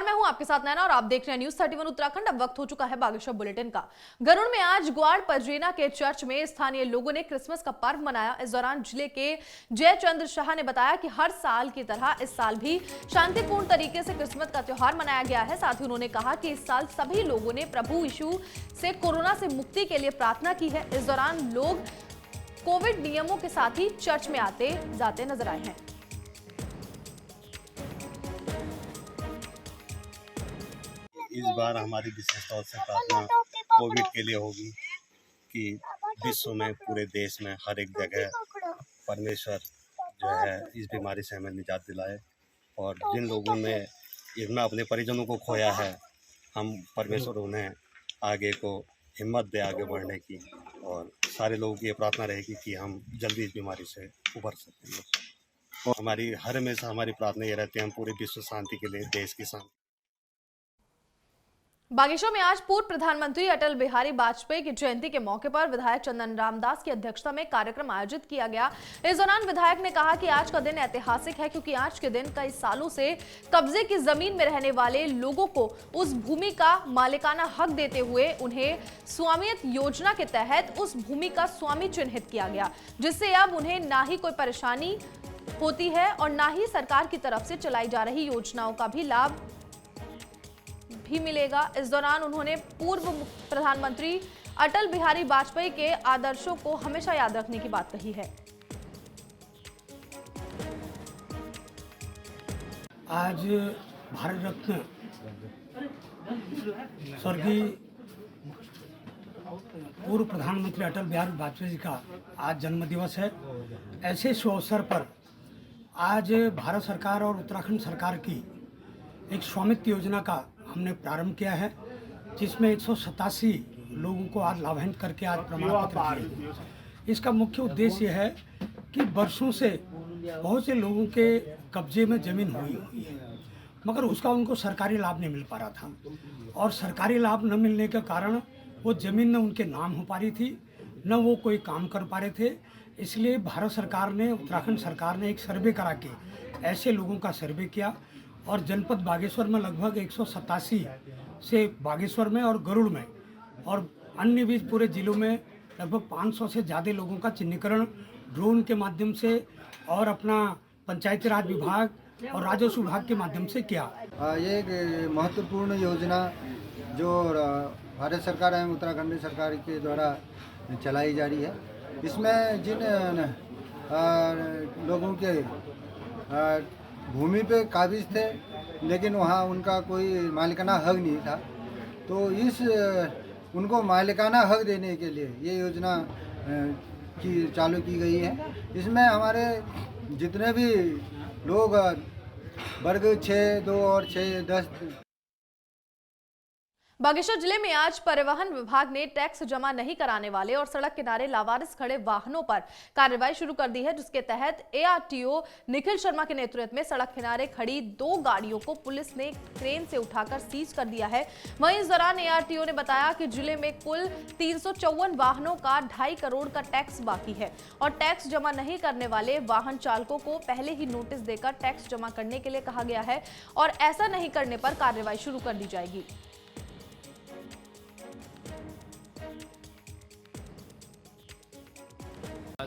नमस्कार, मैं हूं आपके साथ नैना और आप देख रहे हैं न्यूज 31 उत्तराखंड। अब वक्त हो चुका है बागेश्वर बुलेटिन का। गरुड़ में आज ग्वाड़ पजरेना के चर्च में स्थानीय लोगों ने क्रिसमस का पर्व मनाया। इस दौरान जिले के जयचंद्र शाह ने बताया कि हर साल की तरह इस साल भी शांतिपूर्ण तरीके से क्रिसमस का त्योहार मनाया गया है। साथ ही उन्होंने कहा कि इस साल सभी लोगों ने प्रभु यीशु से कोरोना से मुक्ति के लिए प्रार्थना की है। इस दौरान लोग कोविड नियमों के साथ ही चर्च में आते जाते नजर आए हैं। इस बार हमारी विशेष तौर से प्रार्थना कोविड के लिए होगी कि विश्व में, पूरे देश में, हर एक जगह परमेश्वर जो है इस बीमारी से हमें निजात दिलाए। और जिन लोगों ने इसमें अपने परिजनों को खोया है, हम परमेश्वर उन्हें आगे को हिम्मत दे आगे बढ़ने की, और सारे लोगों की ये प्रार्थना रहेगी कि हम जल्दी इस बीमारी से उबर सकें। और हर हमेशा हमारी प्रार्थना ये रहती है, हम पूरे विश्व शांति के लिए, देश की शांति। बागेश्वर में आज पूर्व प्रधानमंत्री अटल बिहारी वाजपेयी की जयंती के मौके पर विधायक चंदन रामदास की अध्यक्षता में कार्यक्रम आयोजित किया गया। इस दौरान विधायक ने कहा कि आज का दिन ऐतिहासिक है, क्योंकि आज के दिन कई सालों से कब्जे की जमीन में रहने वाले लोगों को उस भूमि का मालिकाना हक देते हुए उन्हें स्वामित्व योजना के तहत उस भूमि का स्वामी चिन्हित किया गया, जिससे अब उन्हें ना ही कोई परेशानी होती है और ना ही सरकार की तरफ से चलाई जा रही योजनाओं का भी लाभ भी मिलेगा। इस दौरान उन्होंने पूर्व प्रधानमंत्री अटल बिहारी वाजपेयी के आदर्शों को हमेशा याद रखने की बात कही है। आज भारत रत्न स्वर्गीय पूर्व प्रधानमंत्री अटल बिहारी वाजपेयी जी का आज जन्म दिवस है। ऐसे शुभ अवसर पर आज भारत सरकार और उत्तराखंड सरकार की एक स्वामित्व योजना का हमने प्रारंभ किया है, जिसमें 187 लोगों को आज लाभान्वित करके आज प्रमाण पत्र दिए। इसका मुख्य उद्देश्य यह है कि वर्षों से बहुत से लोगों के कब्जे में जमीन हुई है, मगर उसका उनको सरकारी लाभ नहीं मिल पा रहा था, और सरकारी लाभ न मिलने के कारण वो जमीन न उनके नाम हो पा रही थी, न वो कोई काम कर पा रहे थे। इसलिए भारत सरकार ने, उत्तराखंड सरकार ने एक सर्वे करा के ऐसे लोगों का सर्वे किया, और जनपद बागेश्वर में लगभग 187 से बागेश्वर में और गरुड़ में और अन्य भी पूरे जिलों में लगभग 500 से ज़्यादा लोगों का चिन्हीकरण ड्रोन के माध्यम से और अपना पंचायती राज विभाग और राजस्व विभाग के माध्यम से किया। ये एक महत्वपूर्ण योजना जो भारत सरकार एवं उत्तराखंड सरकार के द्वारा चलाई जा रही है। इसमें जिन लोगों के भूमि पे काबिज थे, लेकिन वहाँ उनका कोई मालिकाना हक नहीं था, तो उनको मालिकाना हक देने के लिए ये योजना चालू की गई है। इसमें हमारे जितने भी लोग वर्ग 6, 2 और 6, 10 बागेश्वर जिले में आज परिवहन विभाग ने टैक्स जमा नहीं कराने वाले और सड़क किनारे लावारिस खड़े वाहनों पर कार्रवाई शुरू कर दी है, जिसके तहत ARTO निखिल शर्मा के नेतृत्व में सड़क किनारे खड़ी 2 गाड़ियों को पुलिस ने क्रेन से उठाकर सीज कर दिया है। वहीं इस दौरान ARTO ने बताया कि जिले में कुल 354 वाहनों का 2.5 करोड़ का टैक्स बाकी है, और टैक्स जमा नहीं करने वाले वाहन चालकों को पहले ही नोटिस देकर टैक्स जमा करने के लिए कहा गया है, और ऐसा नहीं करने पर कार्रवाई शुरू कर दी जाएगी।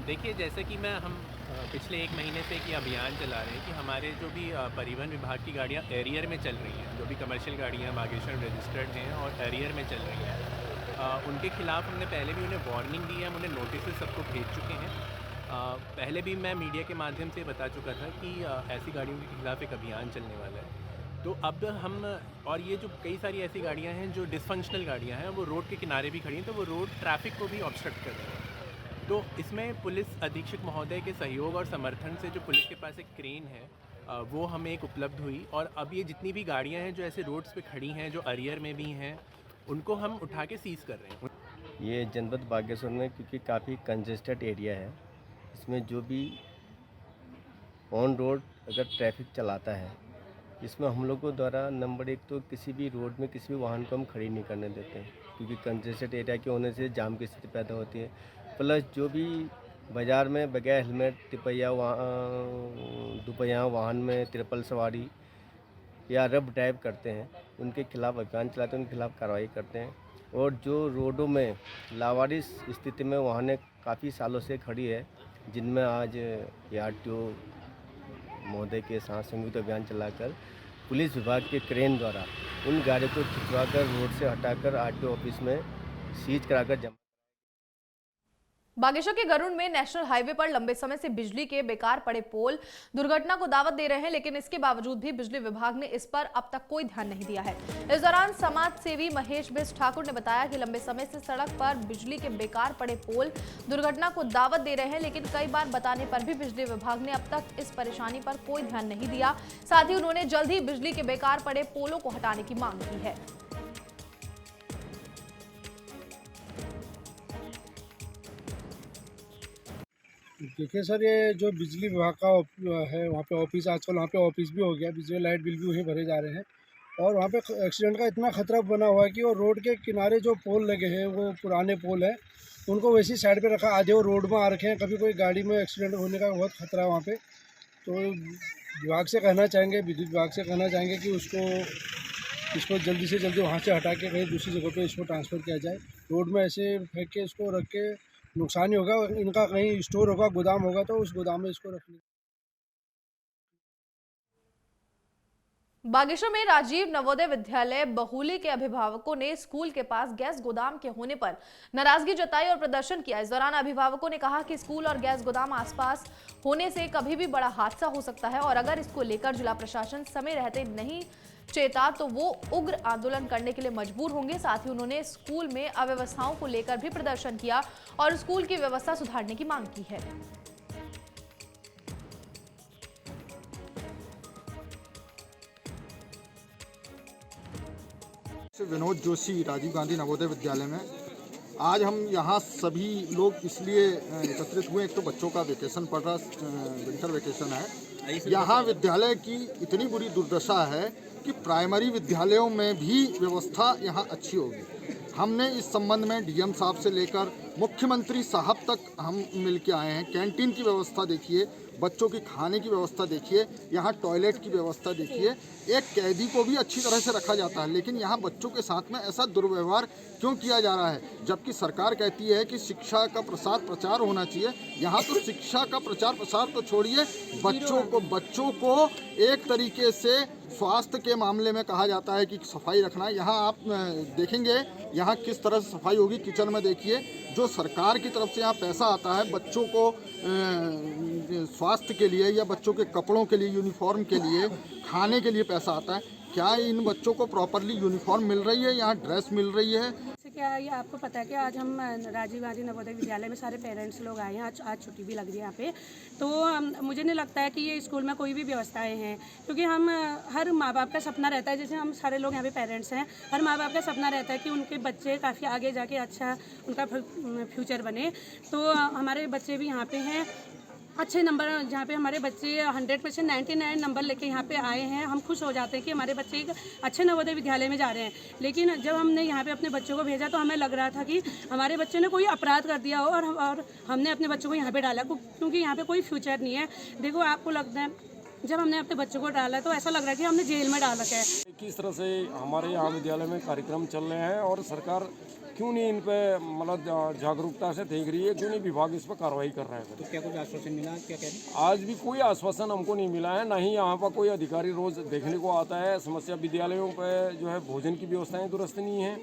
देखिए, जैसे कि हम पिछले 1 महीने से एक अभियान चला रहे हैं कि हमारे जो भी परिवहन विभाग की गाड़ियां एरियर में चल रही हैं, जो भी कमर्शियल गाड़ियां बागेश्वर रजिस्टर्ड हैं और एरियर में चल रही हैं, उनके खिलाफ हमने पहले भी उन्हें वार्निंग दी है, हम उन्हें नोटिस सबको भेज चुके हैं। पहले भी मैं मीडिया के माध्यम से बता चुका था कि ऐसी गाड़ियों के खिलाफ एक अभियान चलने वाला है। तो अब हम, और ये जो कई सारी ऐसी गाड़ियाँ हैं जो डिसफंक्शनल गाड़ियाँ हैं, वो रोड के किनारे भी खड़ी हैं, तो वो रोड ट्रैफिक को भी ऑब्स्ट्रक्ट कर रही हैं। तो इसमें पुलिस अधीक्षक महोदय के सहयोग और समर्थन से जो पुलिस के पास एक क्रेन है वो हमें एक उपलब्ध हुई, और अब ये जितनी भी गाड़ियां हैं जो ऐसे रोड्स पे खड़ी हैं, जो अरियर में भी हैं, उनको हम उठा के सीज कर रहे हैं। ये जनपद बागेश्वर में क्योंकि काफ़ी कंजेस्टेड एरिया है, इसमें जो भी ऑन रोड अगर ट्रैफिक चलाता है, इसमें हम लोगों द्वारा नंबर 1 तो किसी भी रोड में किसी भी वाहन को हम खड़ी नहीं करने देते हैं, क्योंकि कंजेस्टेड एरिया के होने से जाम की स्थिति पैदा होती है। प्लस जो भी बाज़ार में बगैर हेलमेट दुपहिया वाहन में ट्रिपल सवारी या रफ ड्राइव करते हैं उनके खिलाफ अभियान चलाते हैं, उनके खिलाफ कार्रवाई करते हैं। और जो रोडों में लावारिस स्थिति में वाहनें काफ़ी सालों से खड़ी है, जिनमें आज आरटीओ महोदय के साथ संयुक्त अभियान चलाकर पुलिस विभाग के क्रेन द्वारा उन गाड़ियों को खिंचवाकर रोड से हटाकर आरटीओ ऑफिस में सीज कराकर जमा। बागेश्वर के गरुड़ में नेशनल हाईवे पर लंबे समय से बिजली के बेकार पड़े पोल दुर्घटना को दावत दे रहे हैं, लेकिन इसके बावजूद भी बिजली विभाग ने इस पर अब तक कोई ध्यान नहीं दिया है। इस दौरान समाज सेवी महेश बिस्ट ठाकुर ने बताया कि लंबे समय से सड़क पर बिजली के बेकार पड़े पोल दुर्घटना को दावत दे रहे हैं, लेकिन कई बार बताने पर भी बिजली विभाग ने अब तक इस परेशानी पर कोई ध्यान नहीं दिया। साथ ही उन्होंने जल्द ही बिजली के बेकार पड़े पोलों को हटाने की मांग की है। देखिए सर, ये जो बिजली विभाग का है वहाँ पे ऑफिस, आजकल वहाँ पे ऑफिस भी हो गया, बिजली लाइट बिल भी वहीं भरे जा रहे हैं। और वहाँ पे एक्सीडेंट का इतना खतरा बना हुआ है कि वो रोड के किनारे जो पोल लगे हैं वो पुराने पोल हैं, उनको वैसी साइड पे रखा, आधे वो रोड में आ रखे हैं। कभी कोई गाड़ी में एक्सीडेंट होने का बहुत खतरा है वहाँ पे। तो विभाग से कहना चाहेंगे, विद्युत विभाग से कहना चाहेंगे कि इसको जल्दी से जल्दी वहाँ से हटा के कहीं दूसरी जगह पे इसको ट्रांसफ़र किया जाए। रोड में ऐसे फेंक के इसको रख के नुकसान ही होगा। इनका कहीं स्टोर होगा, गोदाम होगा, तो उस गोदाम में इसको रखने। बागेश्वर में राजीव नवोदय विद्यालय बहुली के अभिभावकों ने स्कूल के पास गैस गोदाम के होने पर नाराजगी जताई और प्रदर्शन किया। इस दौरान अभिभावकों ने कहा कि स्कूल और गैस गोदाम आसपास होने से कभी भी बड़ा हादसा हो सकता है और अगर इसको लेकर जिला प्रशासन समय रहते नहीं चेता तो वो उग्र आंदोलन करने के लिए मजबूर होंगे। साथ ही उन्होंने स्कूल में अव्यवस्थाओं को लेकर भी प्रदर्शन किया और स्कूल की व्यवस्था सुधारने की मांग की है। विनोद जोशी, राजीव गांधी नवोदय विद्यालय में आज हम यहाँ सभी लोग इसलिए एकत्रित हुए। एक तो बच्चों का वेकेशन पड़ रहा, विंटर वेकेशन है। यहाँ विद्यालय की इतनी बुरी दुर्दशा है कि प्राइमरी विद्यालयों में भी व्यवस्था यहाँ अच्छी होगी। हमने इस संबंध में डीएम साहब से लेकर मुख्यमंत्री साहब तक हम मिल के आए हैं। कैंटीन की व्यवस्था देखिए, बच्चों की खाने की व्यवस्था देखिए, यहाँ टॉयलेट की व्यवस्था देखिए। एक कैदी को भी अच्छी तरह से रखा जाता है, लेकिन यहाँ बच्चों के साथ में ऐसा दुर्व्यवहार क्यों किया जा रहा है? जबकि सरकार कहती है कि शिक्षा का प्रसार प्रचार होना चाहिए। यहाँ तो शिक्षा का प्रचार प्रसार तो छोड़िए, बच्चों को एक तरीके से स्वास्थ्य के मामले में कहा जाता है कि सफाई रखना है। यहाँ आप देखेंगे यहाँ किस तरह से सफाई होगी। किचन में देखिए, जो सरकार की तरफ से यहाँ पैसा आता है बच्चों को स्वास्थ्य के लिए या बच्चों के कपड़ों के लिए, यूनिफॉर्म के लिए, खाने के लिए पैसा आता है। क्या इन बच्चों को प्रॉपरली यूनिफॉर्म मिल रही है, यहाँ ड्रेस मिल रही है? क्या ये आपको पता है कि आज हम राजीव गांधी नवोदय विद्यालय में सारे पेरेंट्स लोग आए हैं। आज छुट्टी भी लग रही है यहाँ पे। तो मुझे नहीं लगता है कि ये स्कूल में कोई भी व्यवस्थाएं हैं, क्योंकि हम हर माँ बाप का सपना रहता है, जैसे हम सारे लोग यहाँ पे पेरेंट्स हैं, हर माँ बाप का सपना रहता है कि उनके बच्चे काफ़ी आगे जाके अच्छा उनका फ्यूचर बने। तो हमारे बच्चे भी यहाँ पे हैं, अच्छे नंबर, जहाँ पे हमारे बच्चे 100 में से 99 नंबर लेके यहाँ पे आए हैं। हम खुश हो जाते हैं कि हमारे बच्चे एक अच्छे नवोदय विद्यालय में जा रहे हैं। लेकिन जब हमने यहाँ पे अपने बच्चों को भेजा तो हमें लग रहा था कि हमारे बच्चे ने कोई अपराध कर दिया हो और हमने अपने बच्चों को यहाँ पे डाला, क्योंकि यहाँ पे कोई फ्यूचर नहीं है। देखो, आपको लगता है जब हमने अपने बच्चों को डाला तो ऐसा लग रहा है कि हमने जेल में डाल रखा है। किस तरह से हमारे यहाँ विद्यालय में कार्यक्रम चल रहे हैं और सरकार क्यों नहीं इन पे मतलब जागरूकता से देख रही है, क्यों नहीं विभाग इस पर कार्रवाई कर रहा है? तो क्या कुछ आश्वासन मिला? क्या कह रहे हैं? आज भी कोई आश्वासन हमको नहीं मिला है, ना ही यहाँ पर कोई अधिकारी रोज देखने को आता है। समस्या विद्यालयों पे जो है भोजन की व्यवस्थाएं दुरुस्त नहीं है।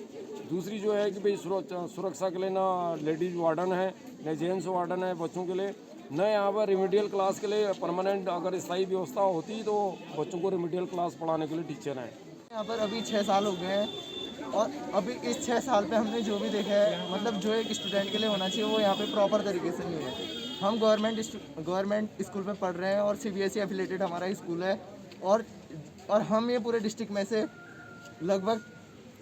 दूसरी जो है कि भाई सुरक्षा के लिए ना लेडीज वार्डन है, न जेंट्स वार्डन है बच्चों के लिए, न यहाँ पर रिमीडियल क्लास के लिए परमानेंट अगर स्थायी व्यवस्था होती तो बच्चों को रिमीडियल क्लास पढ़ाने के लिए टीचर हैं। यहाँ पर अभी 6 साल हो गए हैं और अभी इस 6 साल पे हमने जो भी देखा है, मतलब जो एक स्टूडेंट के लिए होना चाहिए वो यहाँ पे प्रॉपर तरीके से नहीं है। हम गवर्नमेंट स्कूल में पढ़ रहे हैं और CBSE एफिलेटेड हमारा स्कूल है और हम ये पूरे डिस्ट्रिक्ट में से लगभग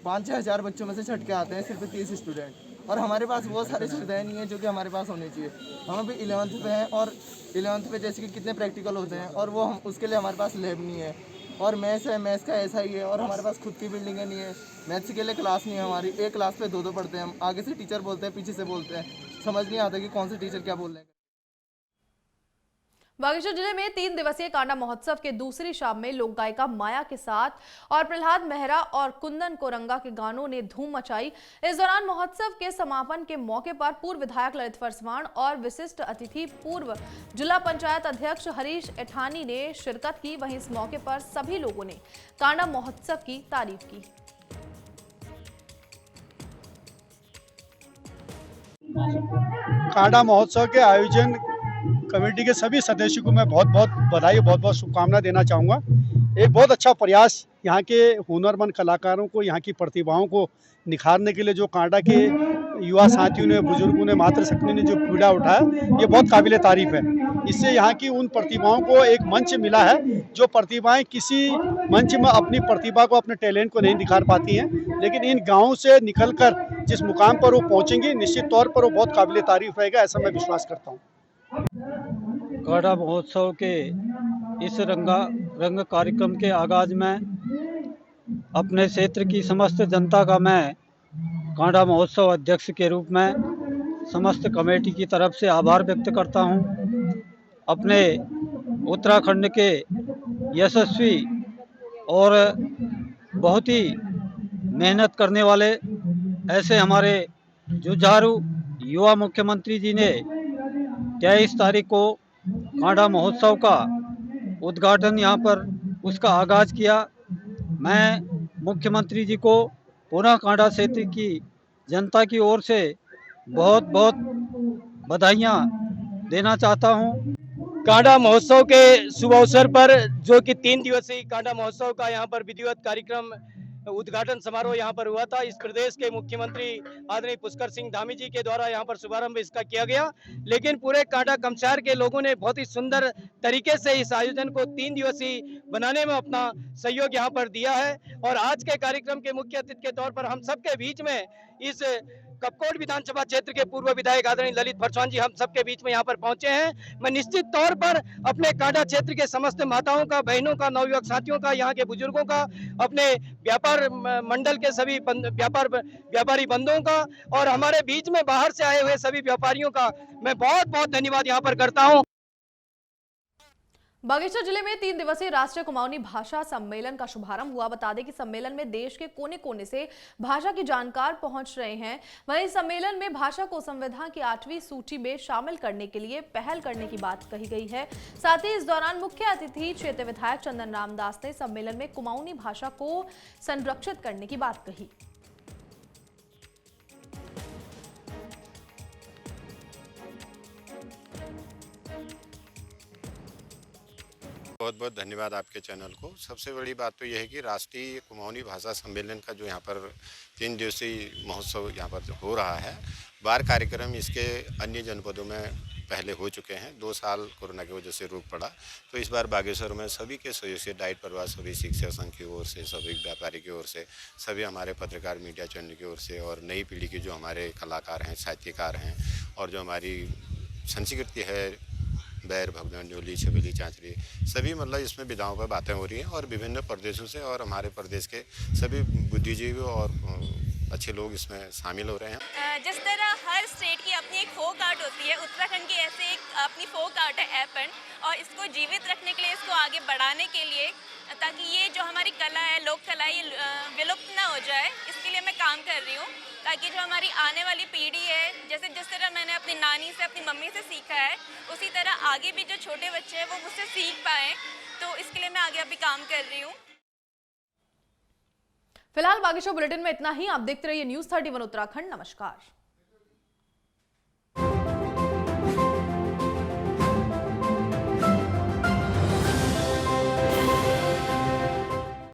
5-6 हज़ार बच्चों में से छट के आते हैं, सिर्फ 30 स्टूडेंट। और हमारे पास वो सारी सुविधाएं नहीं है जो कि हमारे पास होनी चाहिए। हम अभी 11th पे हैं और 11th पे जैसे कि कितने प्रैक्टिकल होते हैं और वो उसके लिए हमारे पास लैब नहीं है। और मैथ्स है, मैथ्स का ऐसा ही है और हमारे पास खुद की बिल्डिंगें नहीं है। मैथ्स के लिए क्लास नहीं है हमारी, एक क्लास पे 2 पढ़ते हैं हम। आगे से टीचर बोलते हैं, पीछे से बोलते हैं, समझ नहीं आता कि कौन से टीचर क्या बोल रहे हैं। बागेश्वर जिले में 3 दिवसीय कांडा महोत्सव के दूसरी शाम में लोक गायिका माया के साथ और प्रहलाद मेहरा और कुंदन कोरंगा के गानों ने धूम मचाई। इस दौरान महोत्सव के समापन के मौके पर पूर्व विधायक ललित फरसवाण और विशिष्ट अतिथि पूर्व जिला पंचायत अध्यक्ष हरीश एठानी ने शिरकत की। वहीं इस मौके पर सभी लोगों ने कांडा महोत्सव की तारीफ की। कांडा महोत्सव के आयोजन कमेटी के सभी सदस्यों को मैं बहुत बहुत बधाई, बहुत बहुत शुभकामना देना चाहूँगा। एक बहुत अच्छा प्रयास यहाँ के हुनरमंद कलाकारों को, यहाँ की प्रतिभाओं को निखारने के लिए जो कांडा के युवा साथियों ने, बुजुर्गों ने, मातृशक्ति ने जो पीड़ा उठाया, ये बहुत काबिले तारीफ है। इससे यहाँ की उन प्रतिभाओं को एक मंच मिला है जो प्रतिभाएं किसी मंच में अपनी प्रतिभा को, अपने टैलेंट को नहीं दिखा पाती हैं, लेकिन इन गाँवों से निकलकर जिस मुकाम पर वो पहुँचेंगी, निश्चित तौर पर वो बहुत काबिले तारीफ रहेगा, ऐसा मैं विश्वास करता हूँ। कांडा महोत्सव के इस रंग कार्यक्रम के आगाज में अपने क्षेत्र की समस्त जनता का मैं कांडा महोत्सव अध्यक्ष के रूप में समस्त कमेटी की तरफ से आभार व्यक्त करता हूं। अपने उत्तराखंड के यशस्वी और बहुत ही मेहनत करने वाले ऐसे हमारे जुझारू युवा मुख्यमंत्री जी ने 23 तारीख को कांडा महोत्सव का उद्घाटन यहाँ पर उसका आगाज़ किया। मैं मुख्यमंत्री जी को पुनः कांडा क्षेत्र की जनता की ओर से बहुत बहुत बधाइयाँ देना चाहता हूँ। कांडा महोत्सव के शुभ अवसर पर जो कि 3 दिवसीय कांडा महोत्सव का यहाँ पर विधिवत कार्यक्रम उद्घाटन समारोह यहाँ पर हुआ था। इस प्रदेश के मुख्यमंत्री आदरणीय पुष्कर सिंह धामी जी के द्वारा यहाँ पर शुभारंभ इसका किया गया, लेकिन पूरे कांडा कमसार के लोगों ने बहुत ही सुंदर तरीके से इस आयोजन को 3 दिवसीय बनाने में अपना सहयोग यहाँ पर दिया है। और आज के कार्यक्रम के मुख्य अतिथि के तौर पर हम सबके बीच में इस कपकोट विधानसभा क्षेत्र के पूर्व विधायक आदरणीय ललित फरसवाण जी हम सबके बीच में यहाँ पर पहुंचे हैं। मैं निश्चित तौर पर अपने कांडा क्षेत्र के समस्त माताओं का, बहनों का, नवयुवक साथियों का, यहाँ के बुजुर्गों का, अपने व्यापार मंडल के सभी व्यापारी बंधुओं का और हमारे बीच में बाहर से आए हुए सभी व्यापारियों का मैं बहुत बहुत धन्यवाद यहाँ पर करता हूँ। बागेश्वर जिले में 3 दिवसीय राष्ट्रीय कुमाऊनी भाषा सम्मेलन का शुभारंभ हुआ। बता दें कि सम्मेलन में देश के कोने कोने से भाषा के जानकार पहुंच रहे हैं। वहीं सम्मेलन में भाषा को संविधान की 8वीं सूची में शामिल करने के लिए पहल करने की बात कही गई है। साथ ही इस दौरान मुख्य अतिथि क्षेत्र विधायक चंदन रामदास ने सम्मेलन में कुमाऊनी भाषा को संरक्षित करने की बात कही। बहुत बहुत धन्यवाद आपके चैनल को। सबसे बड़ी बात तो यह है कि राष्ट्रीय कुमाऊनी भाषा सम्मेलन का जो यहाँ पर 3 दिवसीय महोत्सव यहाँ पर हो रहा है, बार कार्यक्रम इसके अन्य जनपदों में पहले हो चुके हैं। 2 साल कोरोना की वजह से रोक पड़ा, तो इस बार बागेश्वर में सभी के सहयोग से, डाइट परिवार, सभी शिक्षक संघ की ओर से, सभी व्यापारी की ओर से, सभी हमारे पत्रकार मीडिया चैनल की ओर से और नई पीढ़ी के जो हमारे कलाकार हैं, साहित्यकार हैं और जो हमारी संस्कृति है, बैर, भगवान, जोली, छबीली, चांचरी, सभी मतलब इसमें विधाओं पर बातें हो रही हैं और विभिन्न प्रदेशों से और हमारे प्रदेश के सभी बुद्धिजीवी और अच्छे लोग इसमें शामिल हो रहे हैं। जिस तरह हर स्टेट की अपनी एक फोक आर्ट होती है, उत्तराखंड की ऐसे एक अपनी फोक आर्ट है एपन, और इसको जीवित रखने के लिए, इसको आगे बढ़ाने के लिए, ताकि ये जो हमारी कला है, लोक कला, ये विलुप्त ना हो जाए, इसके लिए मैं काम कर रही हूँ। ताकि जो हमारी आने वाली पीढ़ी है, जैसे जिस तरह मैंने अपनी नानी से, अपनी मम्मी से सीखा है, उसी तरह आगे भी जो छोटे बच्चे हैं वो मुझसे सीख पाएँ, तो इसके लिए मैं आगे अभी काम कर रही हूँ। फिलहाल बागेश्वर बुलेटिन में इतना ही। आप देखते रहिए न्यूज़ 31 उत्तराखंड। नमस्कार।